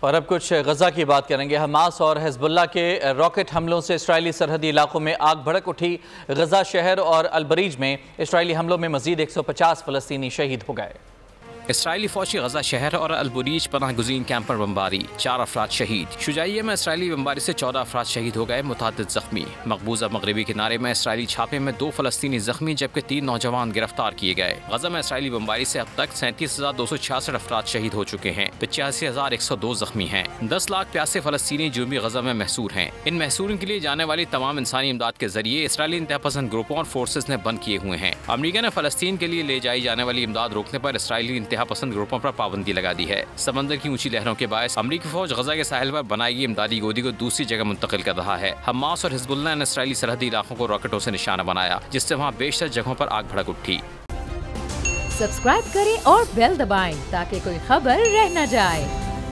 और अब कुछ गजा की बात करेंगे। हमास और हिजबुल्लाह के रॉकेट हमलों से इसराइली सरहदी इलाकों में आग भड़क उठी। गजा शहर और अलबरीज में इसराइली हमलों में मजीद 150 फ़लस्तीनी शहीद हो गए। इसराइली फौज की गजा शहर और अलबुरीज पनाह गुज़ीन कैंप पर बमबारी, 4 अफराद शहीद। शुजाइया में इसराइली बमबारी से 14 अफराद शहीद हो गए, मुतादिद जख्मी। मकबूजा मगरबी किनारे में इसराइली छापे में 2 फ़लस्तीनी जख्मी जबकि 3 नौजवान गिरफ्तार किए गए। गजा में इसराइली बमबारी से अब तक 37,266 अफराद शहीद हो चुके हैं, 85,102 जख्मी हैं। 10 लाख प्यासे फ़लस्तीनी जनूबी गजा में महसूर हैं। इन महसूरों के लिए जाने वाली तमाम इंसानी इमदाद के जरिए इसराइली इंतहापसंद ग्रुपों और फोर्सेज ने बंद किए हुए हैं। अमरीका ने फ़लस्तीन के लिए ले जाई जाने वाली इमदाद रोकने पर इसराइली इंतहापसंद ग्रुपों पर पाबंदी लगा दी है। समंदर की ऊंची लहरों के बायस अमरीकी फौज गजा के साहिल पर बनाई गई इमदादी गोदी को दूसरी जगह मुंतकिल कर रहा है। हमास और हिजबुल्लाह ने इसराइली सरहदी इलाकों को रॉकेटों से निशाना बनाया, जिससे वहाँ बेशतर जगहों पर आग भड़क उठी। सब्सक्राइब करें और बेल दबाएं ताकि कोई खबर रह न जाए।